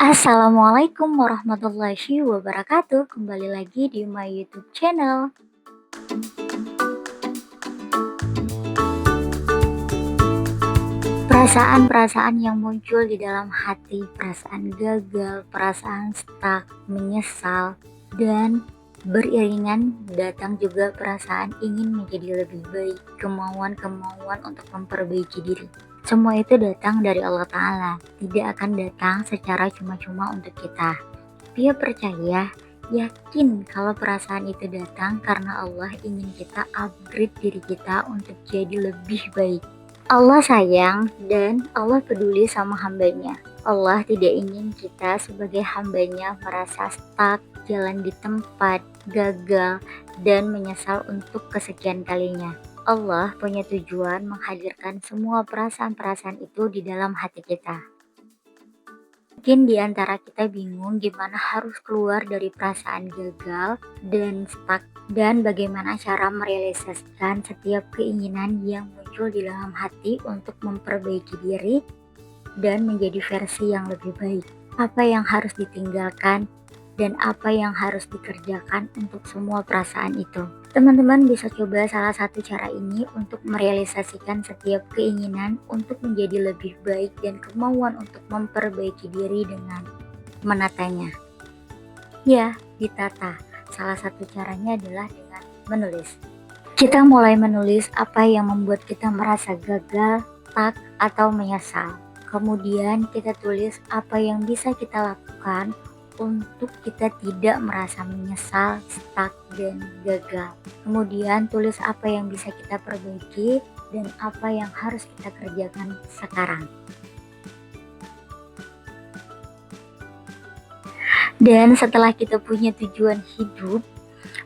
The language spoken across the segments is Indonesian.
Assalamualaikum warahmatullahi wabarakatuh. Kembali lagi di my YouTube channel. Perasaan-perasaan yang muncul di dalam hati, perasaan gagal, perasaan stuck, menyesal, dan beriringan datang juga perasaan ingin menjadi lebih baik, kemauan-kemauan untuk memperbaiki diri. Semua itu datang dari Allah Ta'ala, tidak akan datang secara cuma-cuma untuk kita. Dia percaya, yakin kalau perasaan itu datang karena Allah ingin kita upgrade diri kita untuk jadi lebih baik. Allah sayang dan Allah peduli sama hambanya. Allah tidak ingin kita sebagai hambanya merasa stuck, jalan di tempat, gagal, dan menyesal untuk kesekian kalinya. Allah punya tujuan menghadirkan semua perasaan-perasaan itu di dalam hati kita. Mungkin di antara kita bingung gimana harus keluar dari perasaan gagal dan stuck, dan bagaimana cara merealisasikan setiap keinginan yang muncul di dalam hati untuk memperbaiki diri dan menjadi versi yang lebih baik. Apa yang harus ditinggalkan dan apa yang harus dikerjakan untuk semua perasaan itu. Teman-teman bisa coba salah satu cara ini untuk merealisasikan setiap keinginan untuk menjadi lebih baik dan kemauan untuk memperbaiki diri dengan menatanya. Ya, ditata. Salah satu caranya adalah dengan menulis. Kita mulai menulis apa yang membuat kita merasa gagal, stuck, atau menyesal. Kemudian kita tulis apa yang bisa kita lakukan untuk kita tidak merasa menyesal, stuck, dan gagal. Kemudian tulis apa yang bisa kita perbaiki dan apa yang harus kita kerjakan sekarang. Dan setelah kita punya tujuan hidup,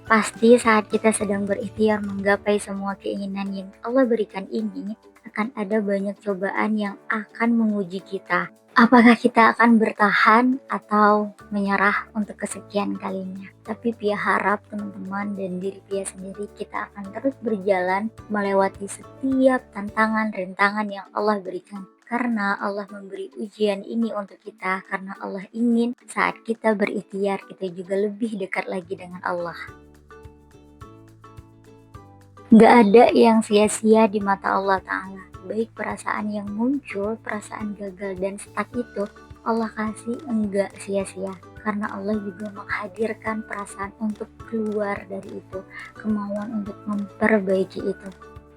pasti saat kita sedang berikhtiar menggapai semua keinginan yang Allah berikan ini, akan ada banyak cobaan yang akan menguji kita. Apakah kita akan bertahan atau menyerah untuk kesekian kalinya? Tapi Pia harap teman-teman dan diri Pia sendiri kita akan terus berjalan melewati setiap tantangan, rintangan yang Allah berikan. Karena Allah memberi ujian ini untuk kita, karena Allah ingin saat kita berikhtiar kita juga lebih dekat lagi dengan Allah. Gak ada yang sia-sia di mata Allah Ta'ala. Baik perasaan yang muncul, perasaan gagal dan stuck itu Allah kasih enggak sia-sia. Karena Allah juga menghadirkan perasaan untuk keluar dari itu, kemauan untuk memperbaiki itu.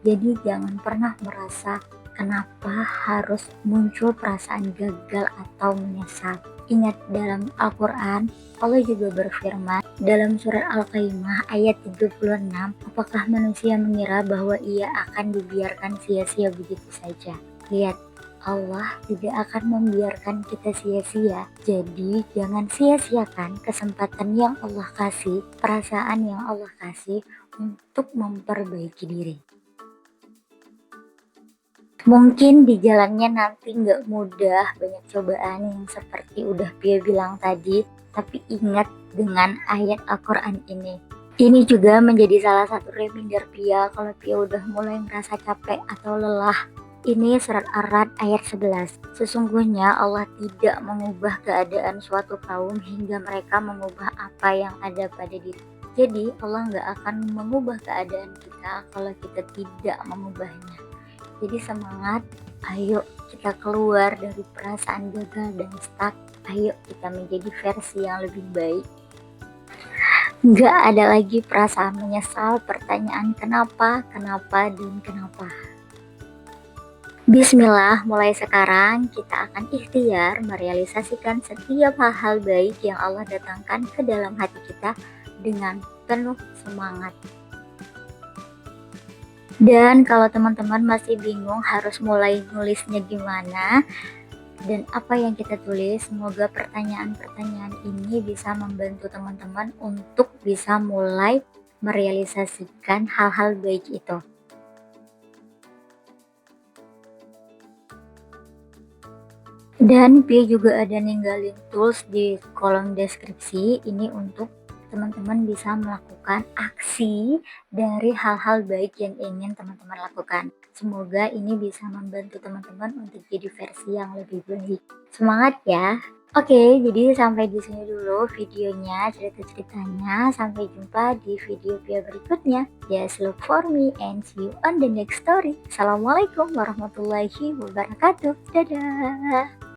Jadi jangan pernah merasa kenapa harus muncul perasaan gagal atau menyesal. Ingat dalam Al-Quran, Allah juga berfirman dalam surat Al-Qaimah ayat 36, apakah manusia mengira bahwa ia akan dibiarkan sia-sia begitu saja? Lihat, Allah tidak akan membiarkan kita sia-sia. Jadi jangan sia-siakan kesempatan yang Allah kasih, perasaan yang Allah kasih untuk memperbaiki diri. Mungkin di jalannya nanti nggak mudah, banyak cobaan yang seperti udah Pia bilang tadi, tapi ingat dengan ayat Al-Quran ini. Ini juga menjadi salah satu reminder Pia kalau Pia udah mulai merasa capek atau lelah. Ini surat Ar-Ra'd ayat 11. Sesungguhnya Allah tidak mengubah keadaan suatu kaum hingga mereka mengubah apa yang ada pada diri. Jadi Allah nggak akan mengubah keadaan kita kalau kita tidak mengubahnya. Jadi semangat, ayo kita keluar dari perasaan gagal dan stuck. Ayo kita menjadi versi yang lebih baik. Nggak ada lagi perasaan menyesal, pertanyaan kenapa, dan kenapa. Bismillah, mulai sekarang kita akan ikhtiar merealisasikan setiap hal-hal baik yang Allah datangkan ke dalam hati kita dengan penuh semangat. Dan kalau teman-teman masih bingung harus mulai nulisnya gimana dan apa yang kita tulis, semoga pertanyaan-pertanyaan ini bisa membantu teman-teman untuk bisa mulai merealisasikan hal-hal baik itu. Dan Pia juga ada ninggalin tools di kolom deskripsi ini untuk teman-teman bisa melakukan aksi dari hal-hal baik yang ingin teman-teman lakukan. Semoga ini bisa membantu teman-teman untuk jadi versi yang lebih baik. Semangat ya! Oke, jadi sampai di sini dulu videonya, cerita-ceritanya. Sampai jumpa di video berikutnya. Just look for me and see you on the next story. Assalamualaikum warahmatullahi wabarakatuh. Dadah.